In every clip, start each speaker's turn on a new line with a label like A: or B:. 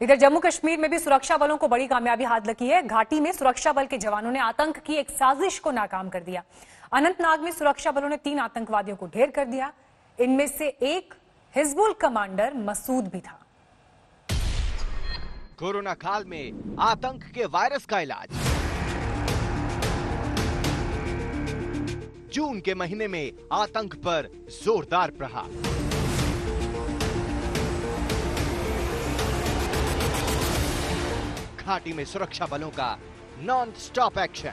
A: इधर जम्मू कश्मीर में भी सुरक्षा बलों को बड़ी कामयाबी हाथ लगी है। घाटी में सुरक्षा बल के जवानों ने आतंक की एक साजिश को नाकाम कर दिया। अनंतनाग में सुरक्षा बलों ने 3 आतंकवादियों को ढेर कर दिया। इनमें से एक हिजबुल कमांडर मसूद भी था।
B: कोरोना काल में आतंक के वायरस का इलाज। जून के महीने में आतंक पर जोरदार प्रहार। घाटी में सुरक्षा बलों का नॉन स्टॉप एक्शन।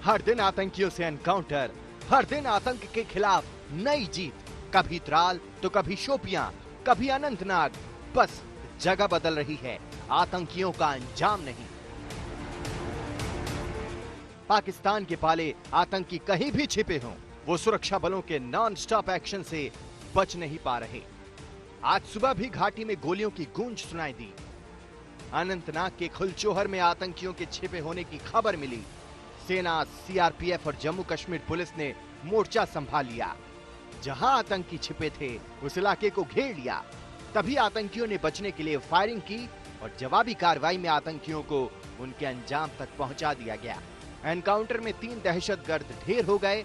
B: हर दिन आतंकियों से एनकाउंटर, हर दिन आतंक के खिलाफ नई जीत। कभी त्राल तो कभी शोपियां, कभी अनंतनाग, बस जगह बदल रही है, आतंकियों का अंजाम नहीं। पाकिस्तान के पाले आतंकी कहीं भी छिपे हों, वो सुरक्षा बलों के नॉन स्टॉप एक्शन से बच नहीं पा रहे। आज सुबह भी घाटी में गोलियों की गूंज सुनाई दी। अनंतनाग के खुलचोहर में आतंकियों के छिपे होने की खबर मिली। सेना, सीआरपीएफ और जम्मू कश्मीर पुलिस ने मोर्चा संभाल लिया। जहां आतंकी छिपे थे उस इलाके को घेर लिया। तभी आतंकियों ने बचने के लिए फायरिंग की और जवाबी कार्रवाई में आतंकियों को उनके अंजाम तक पहुंचा दिया गया। एनकाउंटर में 3 दहशतगर्द ढेर हो गए।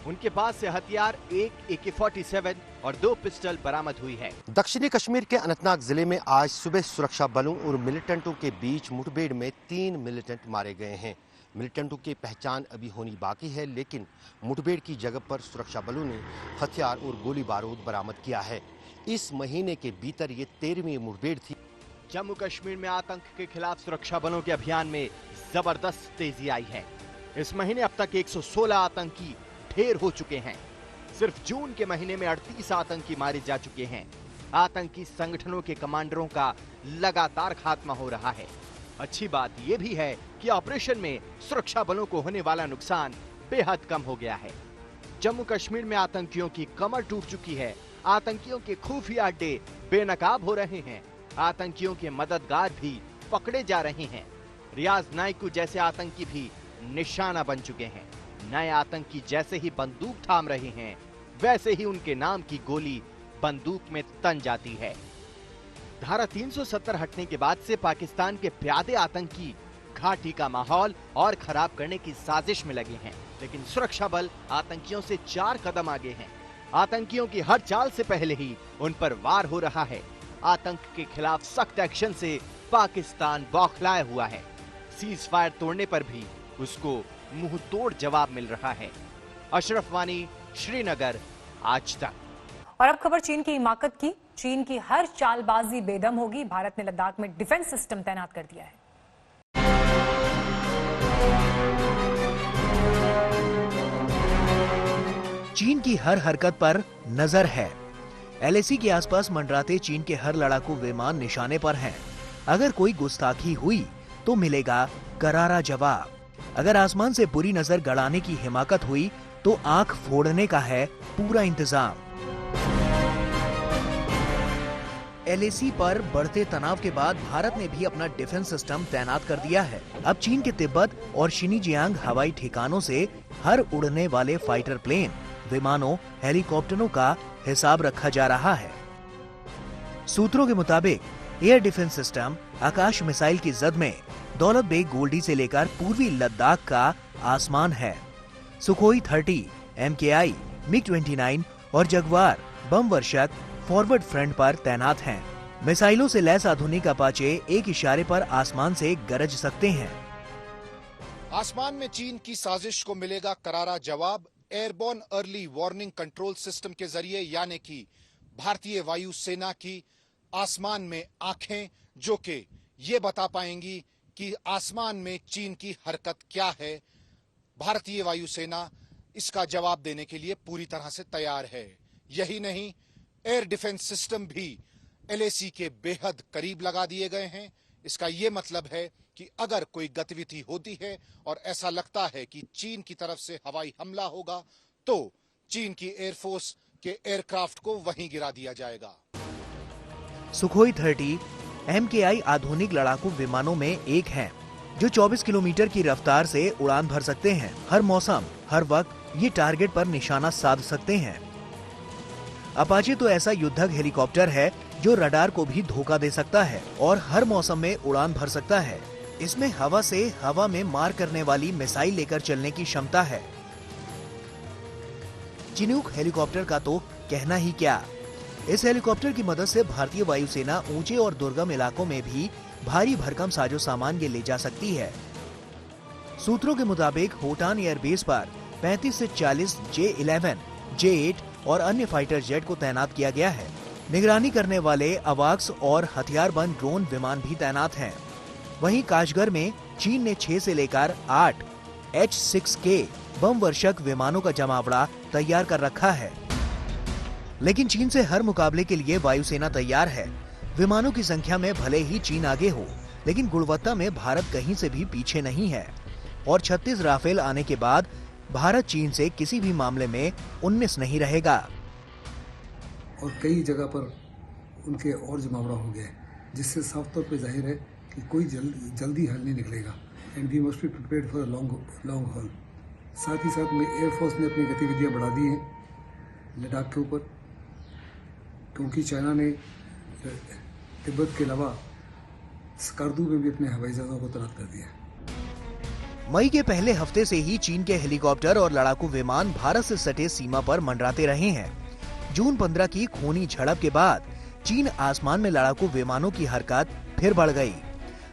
B: उनके पास से हथियार, एक AK-47 और 2 पिस्टल बरामद हुई है।
C: दक्षिणी कश्मीर के अनंतनाग जिले में आज सुबह सुरक्षा बलों और मिलिटेंटों के बीच मुठभेड़ में 3 मिलिटेंट मारे गए हैं। मिलिटेंटों की पहचान अभी होनी बाकी है, लेकिन मुठभेड़ की जगह पर सुरक्षा बलों ने हथियार और गोली बारूद बरामद किया है। इस महीने के भीतर ये 13वीं मुठभेड़ थी।
B: जम्मू कश्मीर में आतंक के खिलाफ सुरक्षा बलों के अभियान में जबरदस्त तेजी आई है। इस महीने अब तक 116 आतंकी ढेर हो चुके हैं। सिर्फ जून के महीने में 38 आतंकी मारे जा चुके हैं। आतंकी संगठनों के कमांडरों का लगातार खात्मा हो रहा है। अच्छी बात यह भी है कि ऑपरेशन में सुरक्षा बलों को होने वाला नुकसान बेहद कम हो गया है। जम्मू कश्मीर में आतंकियों की कमर टूट चुकी है। आतंकियों के खुफिया अड्डे बेनकाब हो रहे हैं। आतंकियों के मददगार भी पकड़े जा रहे हैं। रियाज नाइकू जैसे आतंकी भी निशाना बन चुके हैं। नए आतंकी जैसे ही बंदूक थाम रहे हैं, वैसे ही उनके नाम की गोली बंदूक में तन जाती है। धारा 370 हटने के बाद से पाकिस्तान के प्यादे आतंकी घाटी का माहौल और खराब करने की साजिश में लगे हैं, लेकिन सुरक्षा बल आतंकियों से 4 कदम आगे हैं। आतंकियों की हर चाल से पहले ही उन पर वार हो रहा है। आतंक के खिलाफ सख्त एक्शन से पाकिस्तान बौखलाया हुआ है। सीज फायर तोड़ने पर भी उसको मुंह तोड़ जवाब मिल रहा है। अशरफ वानी, श्रीनगर, आज तक।
A: और अब खबर चीन की हिमाकत की। चीन की हर चालबाजी बेदम होगी। भारत ने लद्दाख में डिफेंस सिस्टम तैनात कर दिया है।
D: चीन की हर हरकत पर नजर है। LAC के आसपास मंडराते चीन के हर लड़ाकू विमान निशाने पर हैं। अगर कोई गुस्ताखी हुई तो मिलेगा करारा जवाब। अगर आसमान से बुरी नजर गड़ाने की हिमाकत हुई तो आंख फोड़ने का है पूरा इंतजाम। LAC पर बढ़ते तनाव के बाद भारत ने भी अपना डिफेंस सिस्टम तैनात कर दिया है। अब चीन के तिब्बत और शिनीजियांग हवाई ठिकानों से हर उड़ने वाले फाइटर प्लेन, विमानों, हेलीकॉप्टरों का हिसाब रखा जा रहा है। सूत्रों के मुताबिक एयर डिफेंस सिस्टम आकाश मिसाइल की जद में दौलत बेग गोल्डी से लेकर पूर्वी लद्दाख का आसमान है। सुखोई 30, MKI, MiG-29 और जगुआर बम वर्षक फॉरवर्ड फ्रंट पर तैनात हैं। मिसाइलों से लैस आधुनिक अपाचे एक इशारे पर आसमान से गरज सकते हैं।
E: आसमान में चीन की साजिश को मिलेगा करारा जवाब। Airborne early warning control system के जरिए, यानी कि भारतीय वायु सेना की आसमान में आंखें, जो कि ये बता पाएंगी कि आसमान में चीन की हरकत क्या है। भारतीय वायुसेना इसका जवाब देने के लिए पूरी तरह से तैयार है। यही नहीं, एयर डिफेंस सिस्टम भी LAC के बेहद करीब लगा दिए गए हैं। इसका यह मतलब है कि अगर कोई गतिविधि होती है और ऐसा लगता है कि चीन की तरफ से हवाई हमला होगा, तो चीन की एयरफोर्स के एयरक्राफ्ट को वहीं गिरा दिया जाएगा।
D: सुखोई 30 MKI आधुनिक लड़ाकू विमानों में एक हैं, जो 24 किलोमीटर की रफ्तार से उड़ान भर सकते हैं। हर मौसम, हर वक्त ये टारगेट पर निशाना साध सकते हैं। अपाचे तो ऐसा युद्धक हेलीकॉप्टर है जो रडार को भी धोखा दे सकता है और हर मौसम में उड़ान भर सकता है। इसमें हवा से हवा में मार करने वाली मिसाइल लेकर चलने की क्षमता है। चिनूक हेलीकॉप्टर का तो कहना ही क्या। इस हेलीकॉप्टर की मदद से भारतीय वायुसेना ऊंचे और दुर्गम इलाकों में भी भारी भरकम साजो सामान ये ले जा सकती है। सूत्रों के मुताबिक होटान एयरबेस पर 35 से 40 J-11, J-8 और अन्य फाइटर जेट को तैनात किया गया है। निगरानी करने वाले अवाक्स और हथियारबंद ड्रोन विमान भी तैनात हैं। वहीं काशगर में चीन ने 6 से लेकर 8 H-6K बम वर्षक विमानों का जमावड़ा तैयार कर रखा है। लेकिन चीन से हर मुकाबले के लिए वायुसेना तैयार है। विमानों की संख्या में भले ही चीन आगे हो, लेकिन गुणवत्ता में भारत कहीं से भी पीछे नहीं है। और 36 राफेल आने के बाद भारत चीन से किसी भी मामले में 19 नहीं रहेगा।
F: और कई जगह पर उनके और जमावड़ा हो गया है, जिससे साफ तौर पे जाहिर है कि कोई जल्दी हल नहीं निकलेगा। And we must be prepared for long haul. साथ ही साथ में एयरफोर्स ने अपनी गतिविधियां बढ़ा दी हैं लद्दाख के ऊपर, क्योंकि चाइना ने तिब्बत के अलावा स्कार्दू में भी अपने हवाई जहाजों को तैनात कर दिया।
D: मई के पहले हफ्ते से ही चीन के हेलीकॉप्टर और लड़ाकू विमान भारत से सटे सीमा पर मंडराते रहे हैं। जून 15 की खूनी झड़प के बाद चीन आसमान में लड़ाकू विमानों की हरकत फिर बढ़ गई।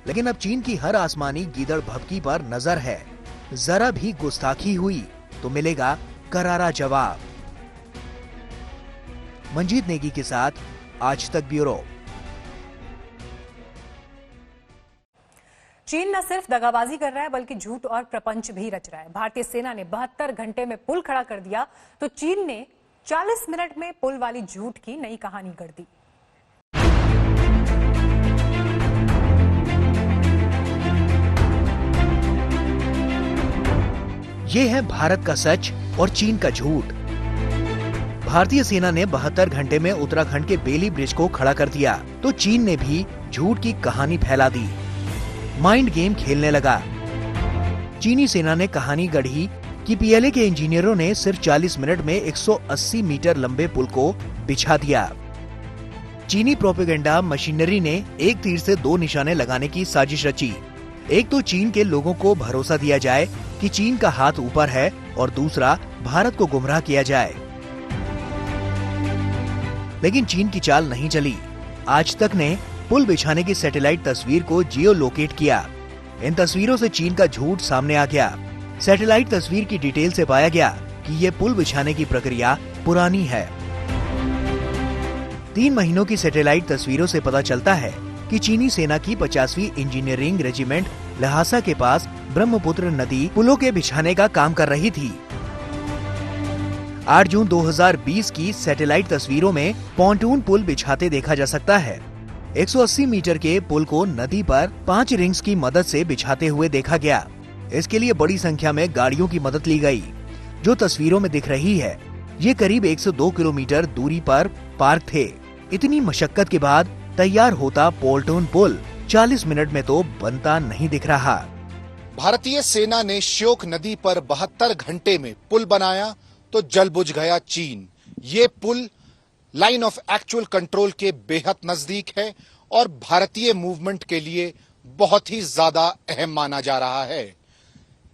D: लेकिन अब चीन की हर आसमानी गीदड़ भभकी पर नजर है। जरा भी गुस्ताखी हुई तो मिलेगा करारा जवाब। मंजीत नेगी के साथ आज तक ब्यूरो।
A: चीन न सिर्फ दगाबाजी कर रहा है बल्कि झूठ और प्रपंच भी रच रहा है। भारतीय सेना ने 72 घंटे में पुल खड़ा कर दिया तो चीन ने 40 मिनट में पुल वाली झूठ की नई कहानी गढ़ दी।
D: ये है भारत का सच और चीन का झूठ। भारतीय सेना ने 72 घंटे में उत्तराखंड के बेली ब्रिज को खड़ा कर दिया तो चीन ने भी झूठ की कहानी फैला दी, माइंड गेम खेलने लगा। चीनी सेना ने कहानी गढ़ी कि पीएलए के इंजीनियरों ने सिर्फ 40 मिनट में 180 मीटर लंबे पुल को बिछा दिया। चीनी प्रोपेगेंडा मशीनरी ने एक तीर से 2 निशाने लगाने की साजिश रची। एक तो चीन के लोगों को भरोसा दिया जाए कि चीन का हाथ ऊपर है और दूसरा भारत को गुमराह किया जाए। लेकिन चीन की चाल नहीं चली। आज तक ने पुल बिछाने की सैटेलाइट तस्वीर को जियो लोकेट किया। इन तस्वीरों से चीन का झूठ सामने आ गया। सैटेलाइट तस्वीर की डिटेल से पाया गया कि ये पुल बिछाने की प्रक्रिया पुरानी है। 3 महीनों की सैटेलाइट तस्वीरों से पता चलता है कि चीनी सेना की 50वीं इंजीनियरिंग रेजिमेंट लहासा के पास ब्रह्मपुत्र नदी पुलों के बिछाने का काम कर रही थी। 8 जून 2020 की सैटेलाइट तस्वीरों में पॉन्टून पुल बिछाते देखा जा सकता है। 180 मीटर के पुल को नदी पर 5 रिंग्स की मदद से बिछाते हुए देखा गया। इसके लिए बड़ी संख्या में गाड़ियों की मदद ली गई। जो तस्वीरों में दिख रही है, ये करीब 102 किलोमीटर दूरी पर पार्क थे। इतनी मशक्कत के बाद तैयार होता पोल्टन पुल 40 मिनट में तो बनता नहीं दिख रहा।
E: भारतीय सेना ने श्योक नदी पर 72 घंटे में पुल बनाया तो जल बुझ गया चीन। ये पुल लाइन ऑफ एक्चुअल कंट्रोल के बेहद नजदीक है और भारतीय मूवमेंट के लिए बहुत ही ज्यादा अहम माना जा रहा है।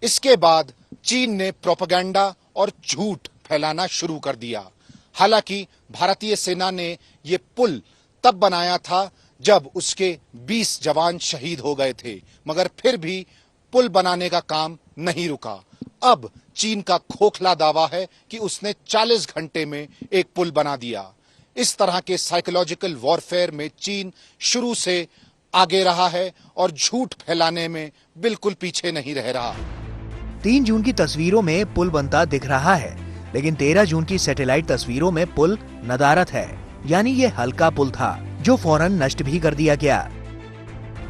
E: इसके बाद चीन ने प्रोपेगेंडा और झूठ फैलाना शुरू कर दिया। हालांकि भारतीय सेना ने ये पुल तब बनाया था जब उसके 20 जवान शहीद हो गए थे, मगर फिर भी पुल बनाने का काम नहीं रुका। अब चीन का खोखला दावा है कि उसने 40 घंटे में एक पुल बना दिया। इस तरह के साइकोलॉजिकल वॉरफेयर में चीन शुरू से आगे रहा है और झूठ फैलाने में बिल्कुल पीछे नहीं रह रहा।
D: 3 जून की तस्वीरों में पुल बनता दिख रहा है, लेकिन 13 जून की सैटेलाइट तस्वीरों में पुल नदारत है, यानी ये हल्का पुल था जो फौरन नष्ट भी कर दिया गया।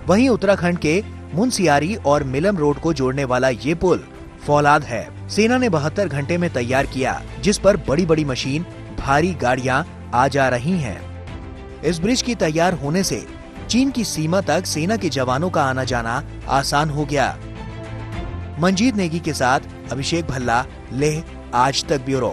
D: वहीं उत्तराखंड के मुनस्यारी और मिलम रोड को जोड़ने वाला ये पुल फौलाद है। सेना ने 72 घंटे में तैयार किया, जिस पर बड़ी बड़ी मशीन, भारी गाड़ियां आ जा रही हैं। इस ब्रिज की तैयार होने से चीन की सीमा तक सेना के जवानों का आना जाना आसान हो गया। मंजीत नेगी के साथ अभिषेक भल्ला, लेह, आज तक ब्यूरो।